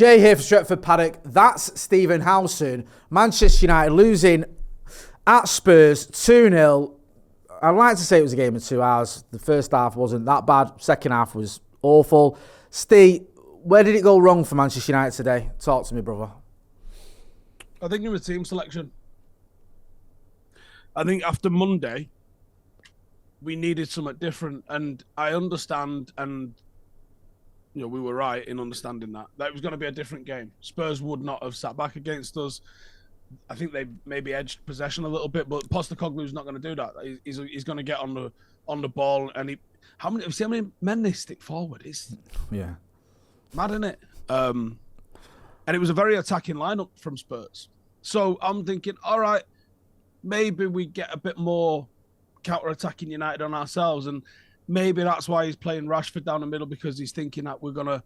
Jay here for Stretford, Paddock. That's Stephen Howson. Manchester United losing at Spurs 2-0. I'd like to say it was a game of 2 hours. The first half wasn't that bad. Second half was awful. Steve, where did it go wrong for Manchester United today? Talk to me, brother. I think it was team selection. I think after Monday, we needed something different. And I understand, and we were right in understanding that it was going to be a different game. Spurs would not have sat back against us. I think they maybe edged possession a little bit, but Postecoglou's not going to do that. He's going to get on the ball, and how many men they stick forward? It's mad, isn't it? And it was a very attacking lineup from Spurs. So I'm thinking, all right, maybe we get a bit more counter-attacking United on ourselves, and maybe that's why he's playing Rashford down the middle, because he's thinking that we're going to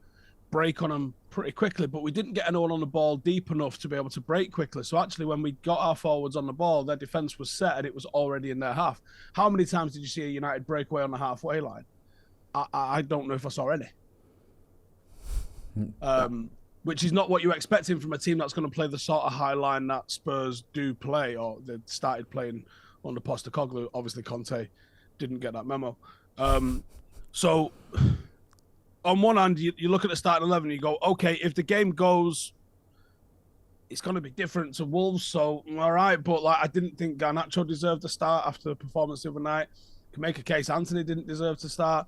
break on him pretty quickly, but we didn't get anyone on the ball deep enough to be able to break quickly. So actually, when we got our forwards on the ball, their defence was set and it was already in their half. How many times did you see a United breakaway on the halfway line? I don't know if I saw any. Which is not what you expecting from a team that's going to play the sort of high line that Spurs do play, or they started playing under Postecoglou. Obviously, Conte didn't get that memo. So on one hand, you look at the starting 11 and you go, okay, if the game goes, it's going to be different to Wolves. So, all right. But I didn't think Garnacho deserved to start after the performance the other night. Can make a case Anthony didn't deserve to start.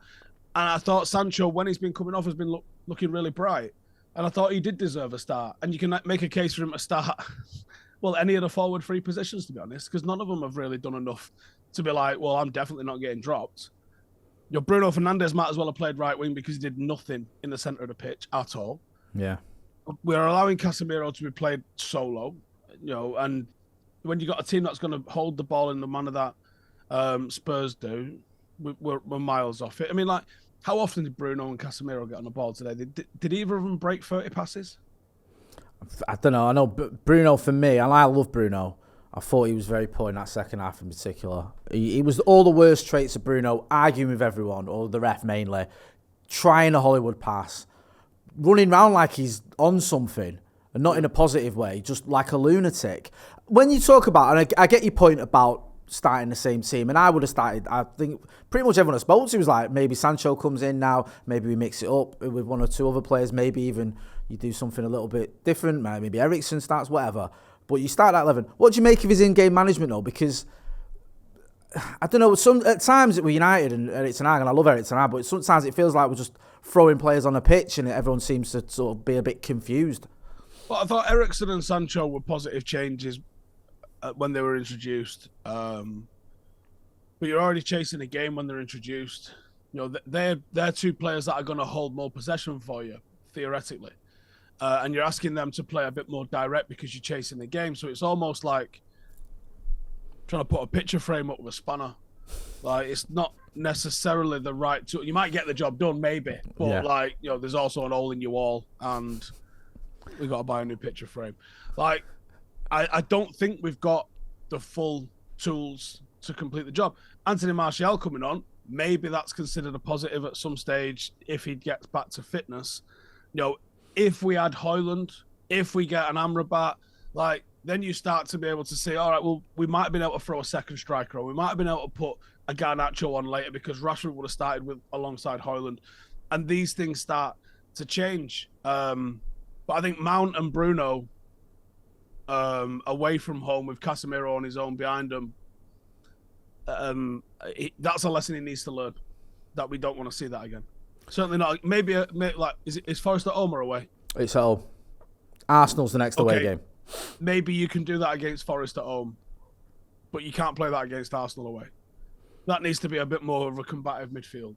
And I thought Sancho, when he's been coming off, has been looking really bright. And I thought he did deserve a start. And you can make a case for him to start, well, any of the forward three positions, to be honest, because none of them have really done enough to be like, well, I'm definitely not getting dropped. Bruno Fernandes might as well have played right wing because he did nothing in the centre of the pitch at all. Yeah. We're allowing Casemiro to be played solo, and when you got a team that's going to hold the ball in the manner that Spurs do, we're miles off it. I mean, how often did Bruno and Casemiro get on the ball today? Did either of them break 30 passes? I don't know. I know Bruno, for me, and I love Bruno, I thought he was very poor in that second half in particular. He was all the worst traits of Bruno, arguing with everyone, or the ref mainly, trying a Hollywood pass, running around like he's on something, and not in a positive way, just like a lunatic. When you talk about, and I get your point about starting the same team, and I would have started, I think pretty much everyone I spoke to was like, maybe Sancho comes in now, maybe we mix it up with one or two other players, maybe even you do something a little bit different, maybe Eriksen starts, whatever. But you start at 11. What do you make of his in-game management, though? Because, I don't know, at times we're United and Erik ten Hag, and I love Erik ten Hag, but sometimes it feels like we're just throwing players on a pitch and everyone seems to sort of be a bit confused. Well, I thought Eriksen and Sancho were positive changes when they were introduced. But you're already chasing a game when they're introduced. They're two players that are going to hold more possession for you, theoretically. And you're asking them to play a bit more direct because you're chasing the game. So it's almost like trying to put a picture frame up with a spanner. It's not necessarily the right tool. You might get the job done, maybe. But, there's also an hole in your wall and we've got to buy a new picture frame. I don't think we've got the full tools to complete the job. Anthony Martial coming on, maybe that's considered a positive at some stage if he gets back to fitness. If we had Højlund, if we get an Amrabat, then you start to be able to say, all right, well, we might have been able to throw a second striker, or we might have been able to put a Garnacho on later because Rashford would have started alongside Højlund. And these things start to change. But I think Mount and Bruno away from home with Casemiro on his own behind him, that's a lesson he needs to learn, that we don't want to see that again. Certainly not. Maybe is Forest at home or away? It's at home. Arsenal's the next away game. Maybe you can do that against Forest at home, but you can't play that against Arsenal away. That needs to be a bit more of a combative midfield.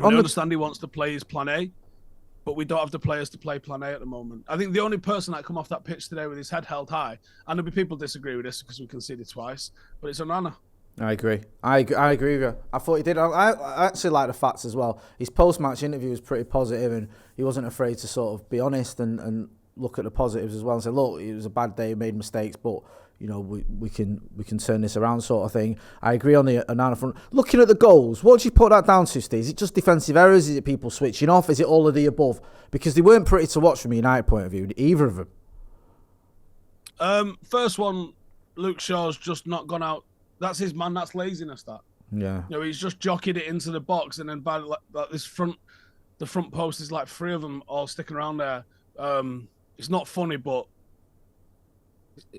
I understand he wants to play his plan A, but we don't have the players to play plan A at the moment. I think the only person that come off that pitch today with his head held high, and there'll be people disagree with this because we conceded twice, but it's Onana. I agree. I agree with you. I thought he did. I actually like the facts as well. His post-match interview was pretty positive, and he wasn't afraid to sort of be honest and look at the positives as well and say, look, it was a bad day, made mistakes, but we can turn this around sort of thing. I agree on the Onana front. Looking at the goals, what do you put that down to, Steve? Is it just defensive errors? Is it people switching off? Is it all of the above? Because they weren't pretty to watch from a United point of view, either of them. First one, Luke Shaw's just not gone out. That's his man. That's laziness. That. Yeah. He's just jockeyed it into the box, and then by the front post is like 3 of them all sticking around there. It's not funny, but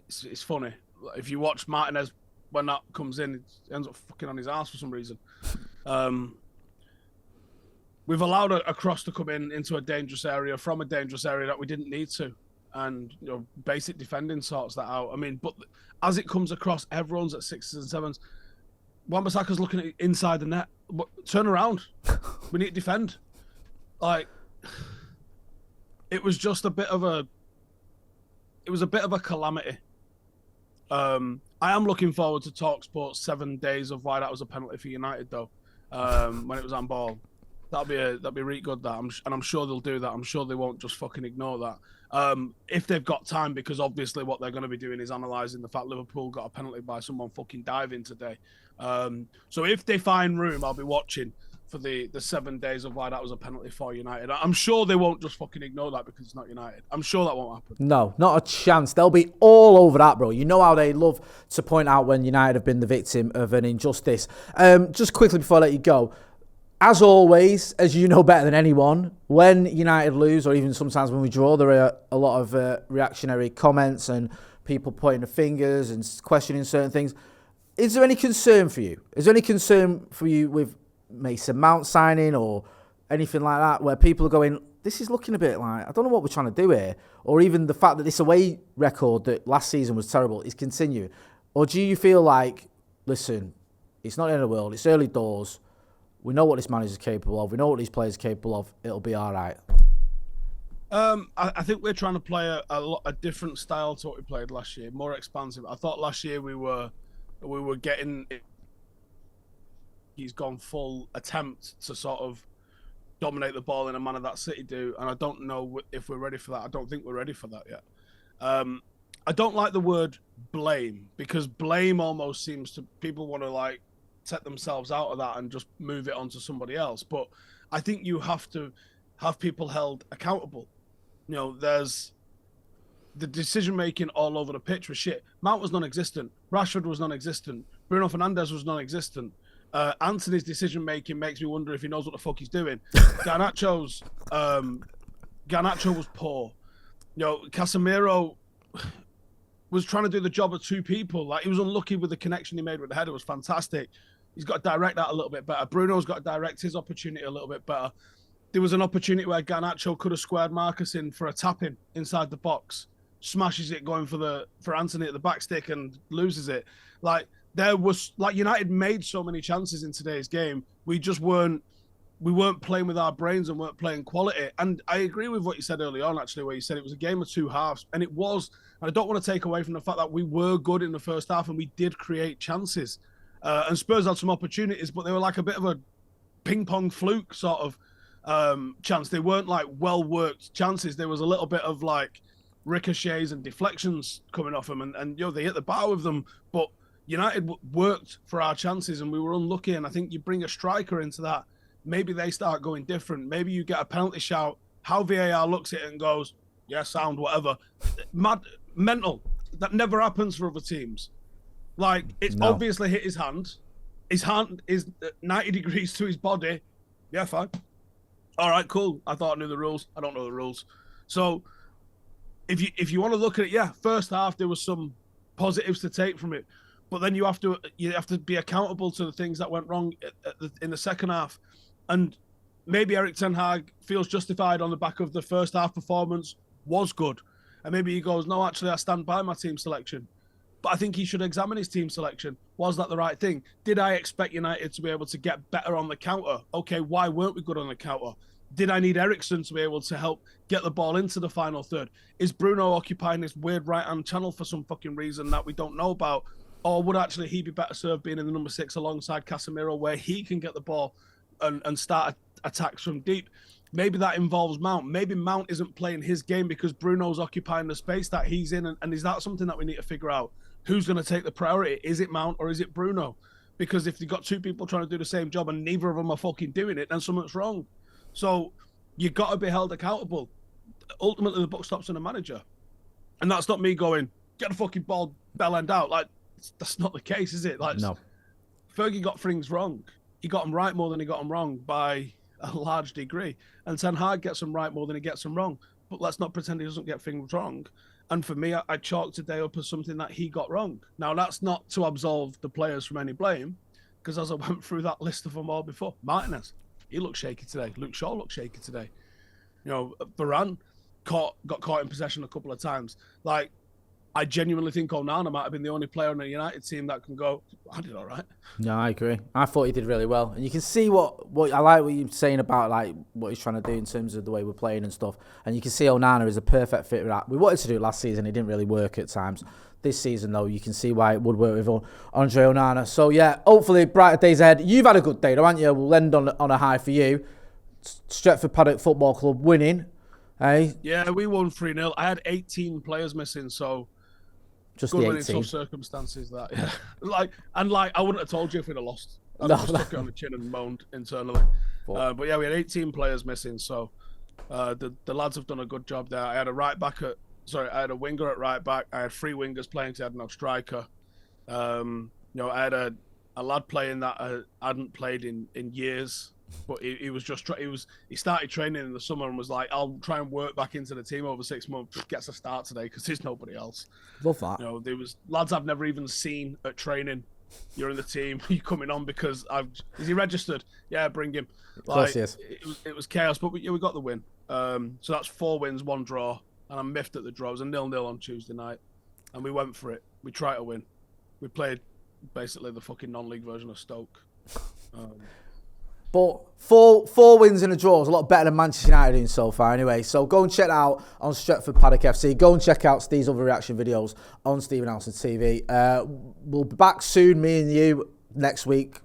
it's funny. If you watch Martinez when that comes in, it ends up fucking on his ass for some reason. We've allowed a cross to come into a dangerous area from a dangerous area that we didn't need to, and basic defending sorts that out. I mean, but as it comes across, everyone's at 6s and 7s. Wan-Bissaka's looking at inside the net. Turn around. We need to defend. Like, it was just a bit of a calamity. I am looking forward to TalkSport's 7 days of why that was a penalty for United, though. When it was on ball, that'd be really good. That, and I'm sure they'll do that. I'm sure they won't just fucking ignore that. If they've got time, because obviously what they're going to be doing is analysing the fact Liverpool got a penalty by someone fucking diving today. So if they find room, I'll be watching for the 7 days of why that was a penalty for United. I'm sure they won't just fucking ignore that because it's not United. I'm sure that won't happen. No, not a chance. They'll be all over that, bro. You know how they love to point out when United have been the victim of an injustice. Just quickly before I let you go, as always, as you know better than anyone, when United lose, or even sometimes when we draw, there are a lot of reactionary comments and people pointing the fingers and questioning certain things. Is there any concern for you? Is there any concern for you with Mason Mount signing or anything like that, where people are going, this is looking a bit like, I don't know what we're trying to do here, or even the fact that this away record that last season was terrible is continuing? Or do you feel like, listen, it's not the end of the world, it's early doors, we know what this manager is capable of, we know what these players are capable of, it'll be all right? I think we're trying to play a different style to what we played last year, more expansive. I thought last year we were getting... He's gone full attempt to sort of dominate the ball in a manner that City do, and I don't know if we're ready for that. I don't think we're ready for that yet. I don't like the word blame, because blame almost seems to... People want to like set themselves out of that and just move it onto somebody else. But I think you have to have people held accountable. There's the decision-making all over the pitch was shit. Mount was non-existent. Rashford was non-existent. Bruno Fernandes was non-existent. Anthony's decision-making makes me wonder if he knows what the fuck he's doing. Garnacho was poor. Casemiro was trying to do the job of 2 people. Like, he was unlucky with the connection he made with the header. It was fantastic. He's got to direct that a little bit better. Bruno's got to direct his opportunity a little bit better. There was an opportunity where Garnacho could have squared Marcus in for a tap-in inside the box, smashes it going for Anthony at the back stick and loses it. United made so many chances in today's game. We weren't playing with our brains and weren't playing quality. And I agree with what you said early on, actually, where you said it was a game of 2 halves. And it was. And I don't want to take away from the fact that we were good in the first half and we did create chances. And Spurs had some opportunities, but they were like a bit of a ping-pong fluke sort of chance. They weren't like well-worked chances. There was a little bit of like ricochets and deflections coming off them. And they hit the bar with them. But United worked for our chances and we were unlucky. And I think you bring a striker into that, maybe they start going different. Maybe you get a penalty shout, how VAR looks at it and goes, yeah, sound, whatever. Mental. That never happens for other teams. Like, it's obviously hit his hand. His hand is 90 degrees to his body. Yeah, fine. All right, cool. I thought I knew the rules. I don't know the rules. So if you want to look at it, yeah, first half there was some positives to take from it. But then you have to be accountable to the things that went wrong in the second half. And maybe Erik ten Hag feels justified on the back of the first half performance was good. And maybe he goes, no, actually, I stand by my team selection. But I think he should examine his team selection. Was that the right thing? Did I expect United to be able to get better on the counter? Okay, why weren't we good on the counter? Did I need Eriksen to be able to help get the ball into the final third? Is Bruno occupying this weird right-hand channel for some fucking reason that we don't know about? Or would actually he be better served being in the number 6 alongside Casemiro, where he can get the ball and start attacks from deep? maybe that involves Mount. Maybe Mount isn't playing his game because Bruno's occupying the space that he's in. And is that something that we need to figure out? Who's going to take the priority? Is it Mount or is it Bruno? Because if you've got two people trying to do the same job and neither of them are fucking doing it, then something's wrong. So you've got to be held accountable. Ultimately, the buck stops on the manager. And that's not me going, get the fucking ball bell end out. Like, that's not the case, is it? Like, No. Fergie got things wrong. He got them right more than he got them wrong by a large degree. And Ten Hag gets them right more than he gets them wrong. But let's not pretend he doesn't get things wrong. And for me, I chalked today up as something that he got wrong. Now, that's not to absolve the players from any blame, because as I went through that list of them all before, Martinez, he looked shaky today. Luke Shaw looked shaky today. You know, Varane got caught in possession a couple of times. Like, I genuinely think Onana might have been the only player on the United team that can go, I did all right. No, I agree. I thought he did really well. And you can see what I like what you're saying about like what he's trying to do in terms of the way we're playing and stuff. And you can see Onana is a perfect fit for that. We wanted to do it last season. It didn't really work at times. This season, though, you can see why it would work with Andre Onana. So, yeah, hopefully brighter days ahead. You've had a good day, though, haven't you? We'll end on a high for you. Stretford Paddock Football Club winning. Eh? Yeah, we won 3-0. I had 18 players missing, so... Just good the one 18. in tough circumstances, that, yeah. I wouldn't have told you if we'd have lost. I'd No, have just stuck it on the chin and moaned internally. But yeah, we had 18 players missing, so the lads have done a good job there. I had a winger at right back. I had 3 wingers playing because I had no striker. You know, I had a lad playing that hadn't played in years. But he started training in the summer and was like, I'll try and work back into the team over 6 months. Gets a start today because there's nobody else. Love that. You know, there was lads I've never even seen at training. You're in the team. You're coming on because is he registered? Yeah, bring him. Of course he is. It was chaos, but we got the win. So that's 4 wins, 1 draw, and I'm miffed at the draw. It was a 0-0 on Tuesday night, and we went for it. We tried to win. We played basically the fucking non-league version of Stoke. But four wins and a draw is a lot better than Manchester United doing so far anyway. So go and check that out on Stretford Paddock FC. Go and check out Steve's other reaction videos on Stephen Howson TV. We'll be back soon, me and you, next week.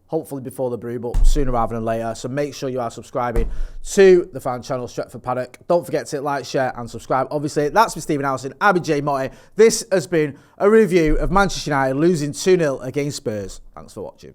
Hopefully before the brew, but sooner rather than later. So make sure you are subscribing to the fan channel, Stretford Paddock. Don't forget to like, share and subscribe. Obviously, that's been Stephen Howson. I've been Jay Motti. This has been a review of Manchester United losing 2-0 against Spurs. Thanks for watching.